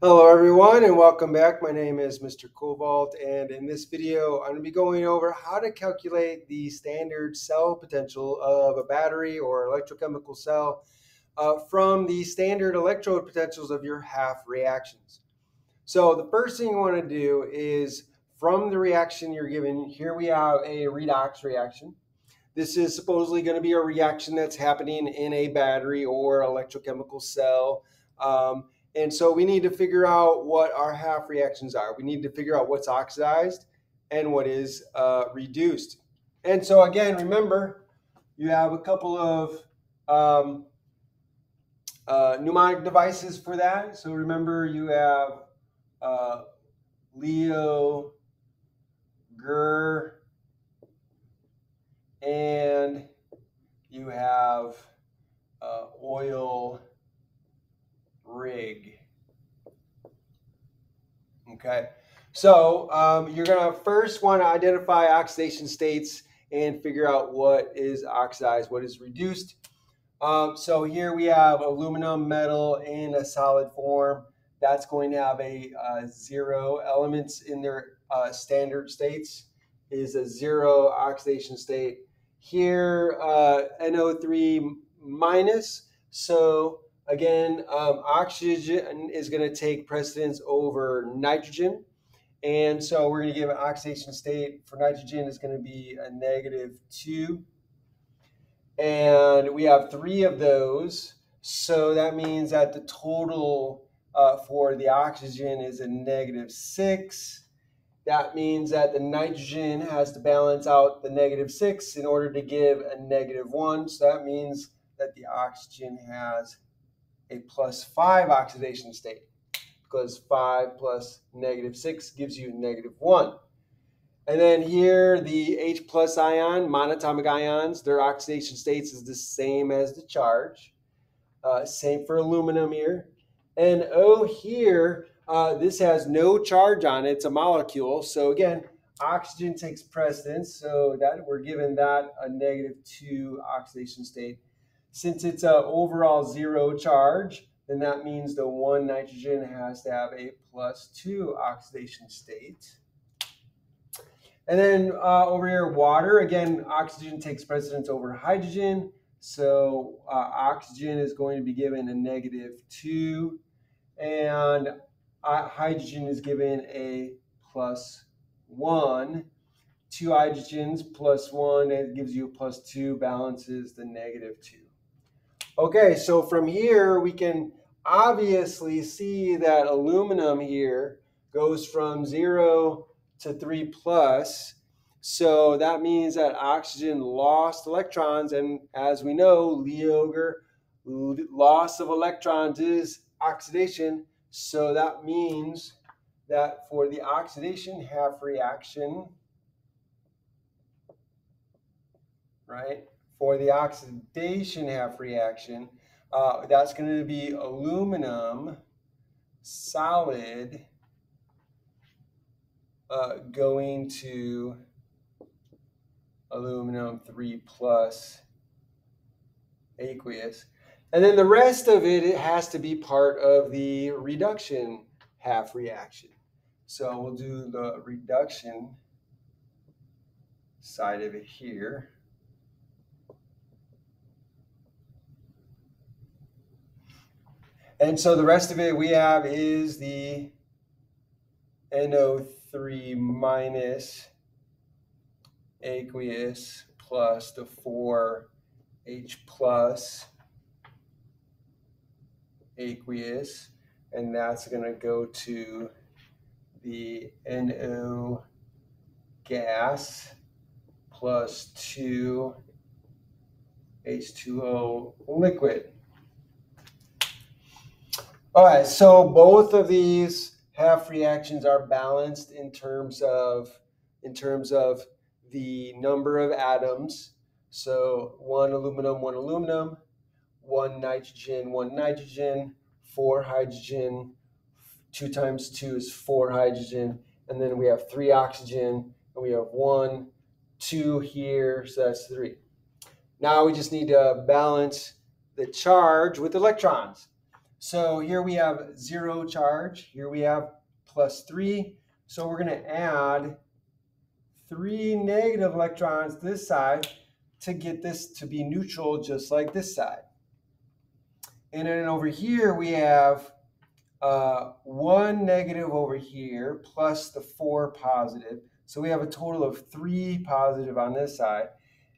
Hello everyone and welcome back. My name is Mr. Cobalt, and in this video I'm going to be going over how to calculate the standard cell potential of a battery or electrochemical cell from the standard electrode potentials of your half reactions. So the first thing you want to do is, from the reaction you're given, here we have a redox reaction. This is supposedly going to be a reaction that's happening in a battery or electrochemical cell. And so we need to figure out what our half reactions are. We need to figure out what's oxidized and what is reduced. And so again, remember, you have a couple of mnemonic devices for that. So remember, you have Leo, Ger, and you have oil, rig. Okay, so you're going to first want to identify oxidation states and figure out what is oxidized, what is reduced. So here we have aluminum metal in a solid form. That's going to have a 0 elements in their standard states, is a 0 oxidation state. Here, NO3 minus. So again, oxygen is going to take precedence over nitrogen. And so we're going to give an oxidation state for nitrogen is going to be a -2. And we have 3 of those. So that means that the total for the oxygen is a -6. That means that the nitrogen has to balance out the -6 in order to give a -1. So that means that the oxygen has a +5 oxidation state, because 5 plus -6 gives you -1. And then here, the H plus ion, monatomic ions, their oxidation states is the same as the charge. Same for aluminum here. And O here, this has no charge on it. It's a molecule. So again, oxygen takes precedence. So that we're given that a -2 oxidation state. Since it's an overall 0 charge, then that means the one nitrogen has to have a +2 oxidation state. And then over here, water. Again, oxygen takes precedence over hydrogen. So oxygen is going to be given a -2. And hydrogen is given a +1. 2 hydrogens +1, it gives you a +2, balances the -2. Okay, so from here, we can obviously see that aluminum here goes from 0 to 3 plus. So that means that oxygen lost electrons. And as we know, Leo, loss of electrons is oxidation. So that means that for the oxidation half reaction, right? For the oxidation half reaction, that's going to be aluminum solid going to aluminum 3 plus aqueous. And then the rest of it has to be part of the reduction half reaction. So we'll do the reduction side of it here. And so the rest of it we have is the NO3 minus aqueous plus the 4H plus aqueous, and that's going to go to the NO gas plus 2 H2O liquid. All right, so both of these half reactions are balanced in terms of the number of atoms. So 1 aluminum, 1 nitrogen, 4 hydrogen, 2 times 2 is 4 hydrogen, and then we have 3 oxygen, and we have 1, 2 here, so that's 3. Now we just need to balance the charge with electrons. So here we have 0 charge. Here we have +3. So we're going to add 3 negative electrons to this side to get this to be neutral, just like this side. And then over here we have 1 negative over here plus the 4 positive. So we have a total of 3 positive on this side.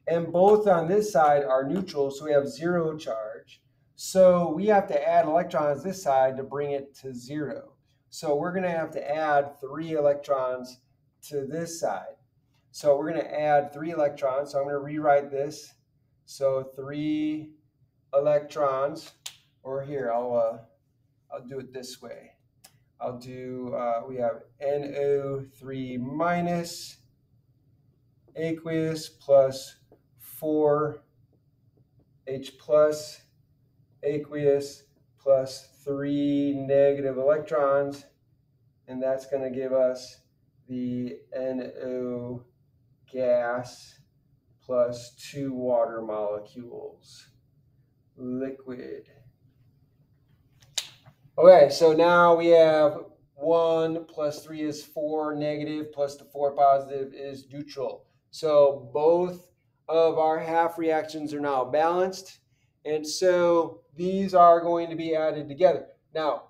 And both on this side are neutral, so we have 0 charge. So we have to add electrons this side to bring it to 0. So we're going to have to add 3 electrons to this side. So we're going to add 3 electrons. So I'm going to rewrite this. So 3 electrons, or here, I'll do it this way. I'll do, we have NO3 minus aqueous plus 4 H plus aqueous plus 3 negative electrons, and that's going to give us the NO gas plus 2 water molecules, liquid. Okay, so now we have 1 plus 3 is 4 negative plus the 4 positive is neutral. So both of our half reactions are now balanced. And so these are going to be added together. Now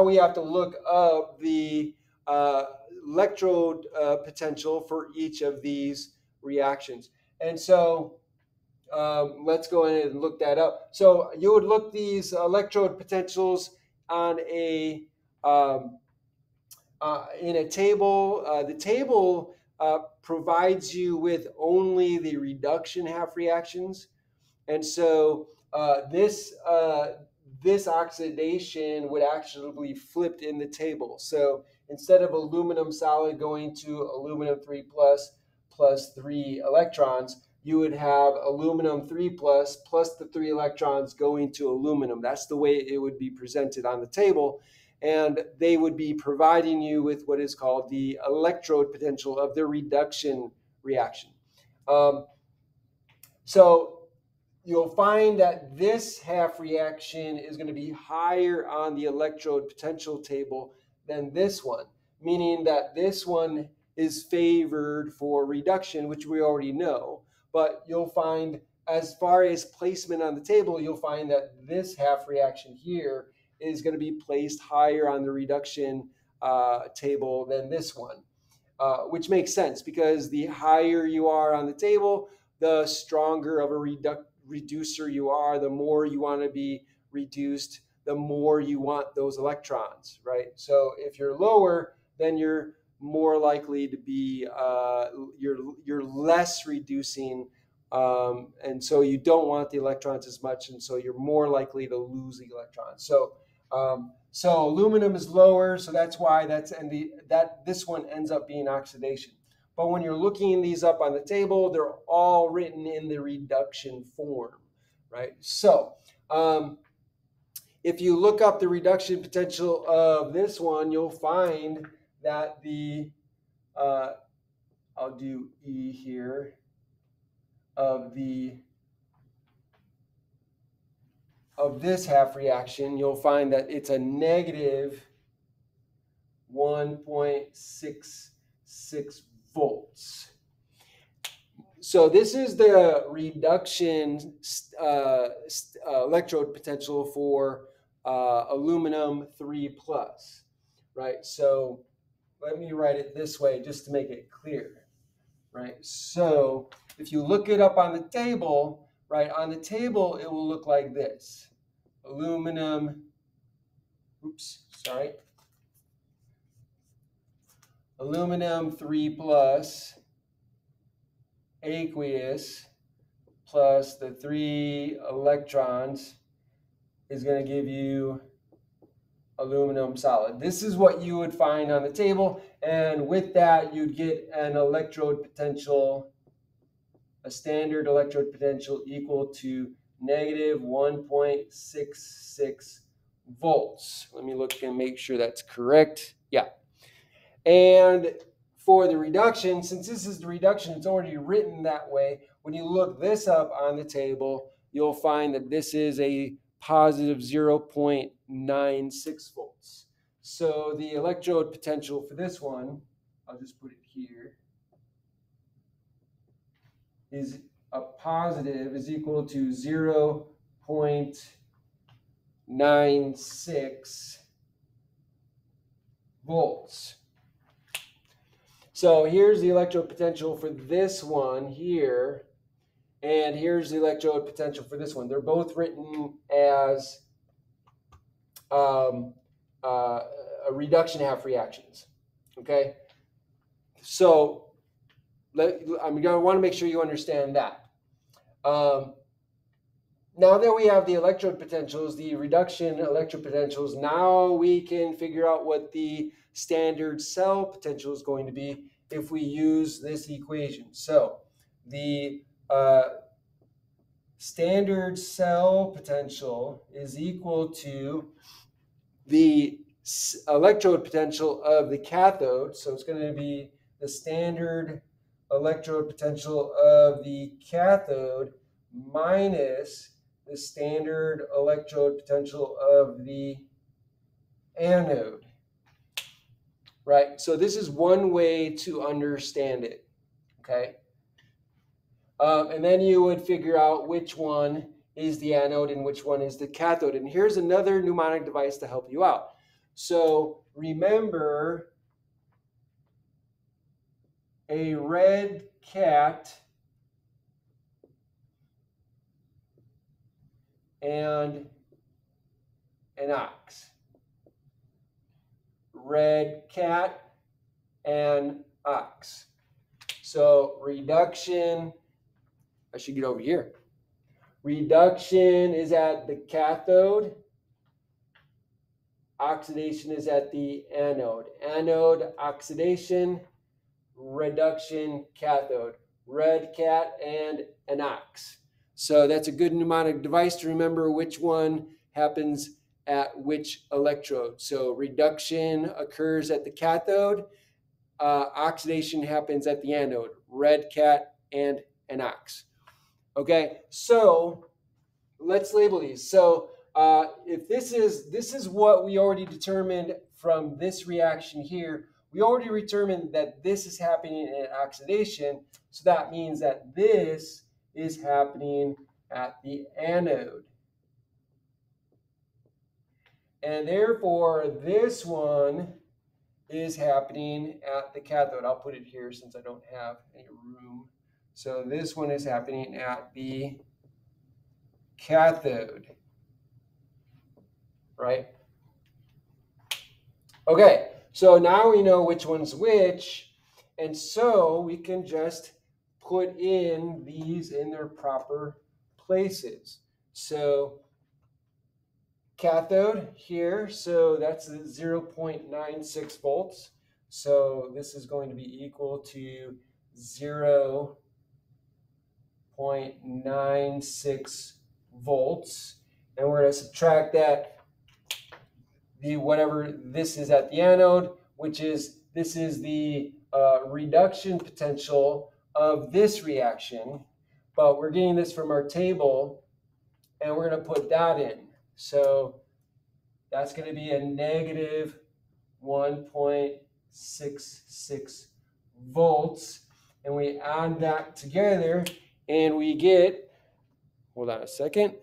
we have to look up the electrode potential for each of these reactions. And so let's go ahead and look that up. So you would look these electrode potentials on a in a table. The table provides you with only the reduction half reactions, and so this oxidation would actually be flipped in the table. So instead of aluminum solid going to aluminum 3 plus 3 electrons, you would have aluminum 3 plus the 3 electrons going to aluminum. That's the way it would be presented on the table. And they would be providing you with what is called the electrode potential of the reduction reaction. So you'll find that this half reaction is going to be higher on the electrode potential table than this one, meaning that this one is favored for reduction, which we already know. But you'll find, as far as placement on the table, you'll find that this half reaction here is going to be placed higher on the reduction table than this one, which makes sense because the higher you are on the table, the stronger of a reducer you are, the more you want to be reduced, the more you want those electrons, right? So if you're lower, then you're more likely to be, you're less reducing, and so you don't want the electrons as much, and so you're more likely to lose the electrons. So aluminum is lower, so that's why this one ends up being oxidation. But when you're looking these up on the table, they're all written in the reduction form, right? So if you look up the reduction potential of this one, you'll find that the, I'll do E here, of this half reaction, you'll find that it's a negative 1.66 volts. So this is the reduction electrode potential for aluminum 3 plus, right? So let me write it this way just to make it clear, right? So if you look it up on the table, right, on the table it will look like this. Aluminum 3 plus aqueous plus the 3 electrons is going to give you aluminum solid. This is what you would find on the table, and with that you'd get an electrode potential, a standard electrode potential equal to negative 1.66 volts. Let me look and make sure that's correct. Yeah. And for the reduction, since this is the reduction, it's already written that way. When you look this up on the table, you'll find that this is a positive 0.96 volts. So the electrode potential for this one, I'll just put it here, is a positive is equal to 0.96 volts. So here's the electrode potential for this one here, and here's the electrode potential for this one. They're both written as a reduction half reactions. Okay, so I'm going to want to make sure you understand that. Now that we have the electrode potentials, the reduction electrode potentials, now we can figure out what the standard cell potential is going to be if we use this equation. So the standard cell potential is equal to the electrode potential of the cathode. So it's going to be the standard electrode potential of the cathode minus the standard electrode potential of the anode. Right? So this is one way to understand it. Okay? And then you would figure out which one is the anode and which one is the cathode. And here's another mnemonic device to help you out. So remember, a red cat and an ox. Red cat and ox. So reduction, I should get over here. Reduction is at the cathode. Oxidation is at the anode. Anode, oxidation, reduction, cathode. Red cat and an ox. So that's a good mnemonic device to remember which one happens at which electrode. So reduction occurs at the cathode. Oxidation happens at the anode. Red cat and an ox. Okay, so let's label these. So if this is what we already determined from this reaction here, we already determined that this is happening at oxidation. So that means that this is happening at the anode. And therefore, this one is happening at the cathode. I'll put it here since I don't have any room. So this one is happening at the cathode, right? Okay, so now we know which one's which, and so we can just put in these in their proper places. So cathode here, so that's 0.96 volts. So this is going to be equal to 0.96 volts. And we're going to subtract that, whatever this is at the anode, which is, this is the reduction potential of this reaction. But we're getting this from our table, and we're going to put that in. So that's going to be a negative 1.66 volts. And we add that together and we get, hold on a second.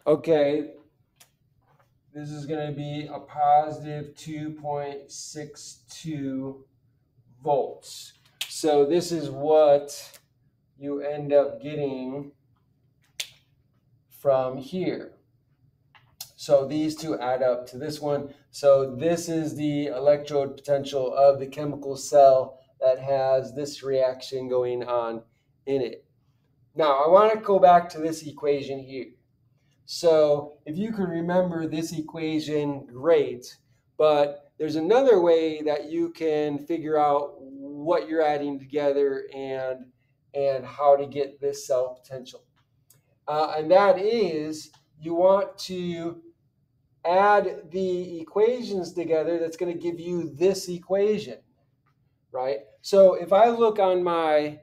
Okay, this is going to be a positive 2.62 volts. So this is what you end up getting from here. So these two add up to this one. So this is the electrode potential of the chemical cell that has this reaction going on in it. Now I want to go back to this equation here. So if you can remember this equation, great. But there's another way that you can figure out what you're adding together and how to get this cell potential. And that is, you want to add the equations together that's going to give you this equation, right? So if I look on my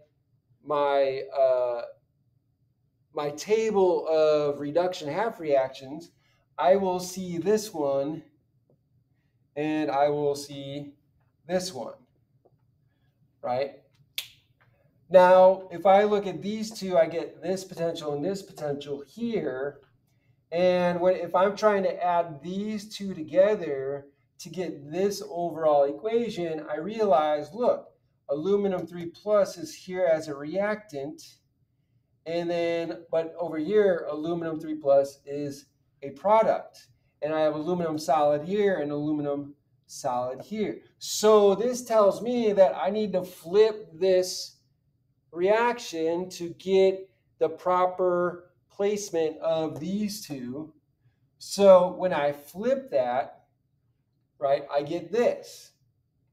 my table of reduction half reactions, I will see this one and I will see this one, right? Now, if I look at these two, I get this potential and this potential here. And if I'm trying to add these two together to get this overall equation, I realize, look, aluminum 3 plus is here as a reactant. And then, but over here, aluminum 3 plus is a product. And I have aluminum solid here and aluminum solid here. So this tells me that I need to flip this reaction to get the proper placement of these two. So when I flip that, right, I get this,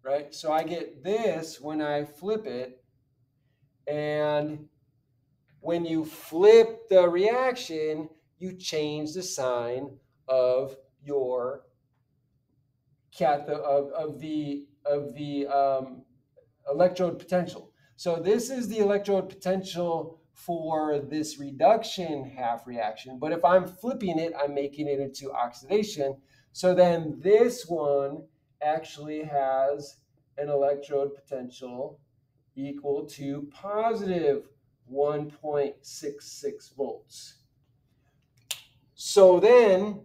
right? So I get this when I flip it. And when you flip the reaction, you change the sign of your cathode of the electrode potential. So this is the electrode potential for this reduction half reaction. But if I'm flipping it, I'm making it into oxidation. So then this one actually has an electrode potential equal to positive 1.66 volts. So then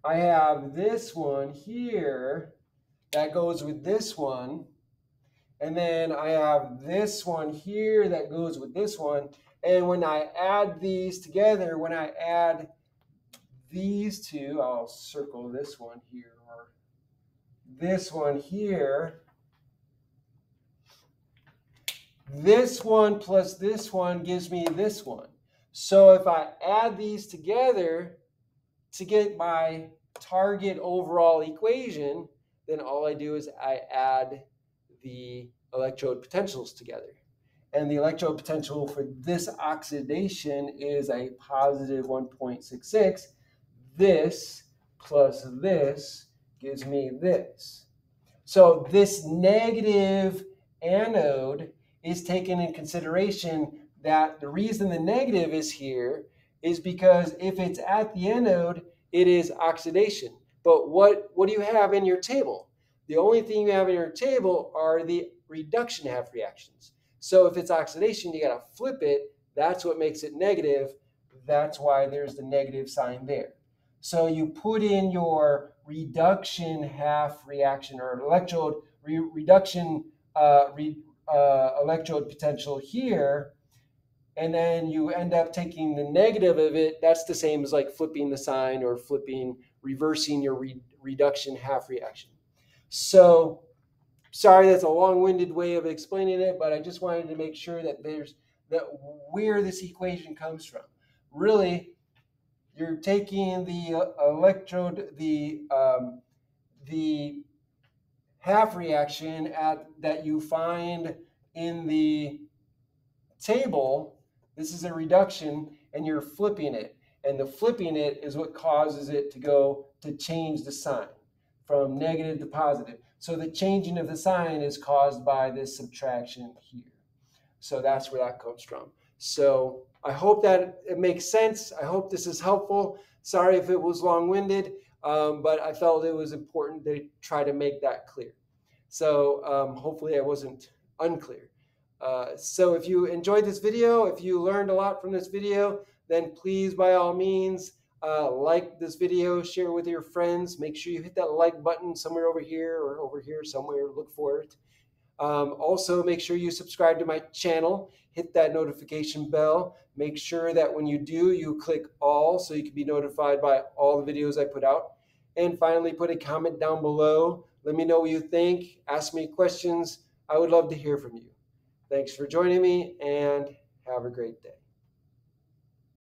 I have this one here that goes with this one. And then I have this one here that goes with this one. And when I add these together, when I add these two, I'll circle this one here or this one here. This one plus this one gives me this one. So if I add these together to get my target overall equation, then all I do is I add the electrode potentials together. And the electrode potential for this oxidation is a positive 1.66. This plus this gives me this. So this negative anode is taken in consideration that the reason the negative is here is because if it's at the anode, it is oxidation. But what do you have in your table? The only thing you have in your table are the reduction half reactions. So if it's oxidation, you got to flip it. That's what makes it negative. That's why there's the negative sign there. So you put in your reduction half reaction or electrode reduction electrode potential here, and then you end up taking the negative of it. That's the same as like flipping the sign or reversing your reduction half reaction. So sorry, that's a long-winded way of explaining it, but I just wanted to make sure that where this equation comes from. Really, you're taking the electrode, the half reaction that you find in the table. This is a reduction, and you're flipping it. And the flipping it is what causes it to change the sign from negative to positive. So the changing of the sign is caused by this subtraction here. So that's where that comes from. So I hope that it makes sense. I hope this is helpful. Sorry if it was long-winded, but I felt it was important to try to make that clear. So hopefully I wasn't unclear. So if you enjoyed this video, if you learned a lot from this video, then please, by all means, like this video, share it with your friends. Make sure you hit that like button somewhere over here or over here somewhere. Look for it. Also, make sure you subscribe to my channel. Hit that notification bell. Make sure that when you do, you click all so you can be notified by all the videos I put out. And finally, put a comment down below. Let me know what you think. Ask me questions. I would love to hear from you. Thanks for joining me, and have a great day.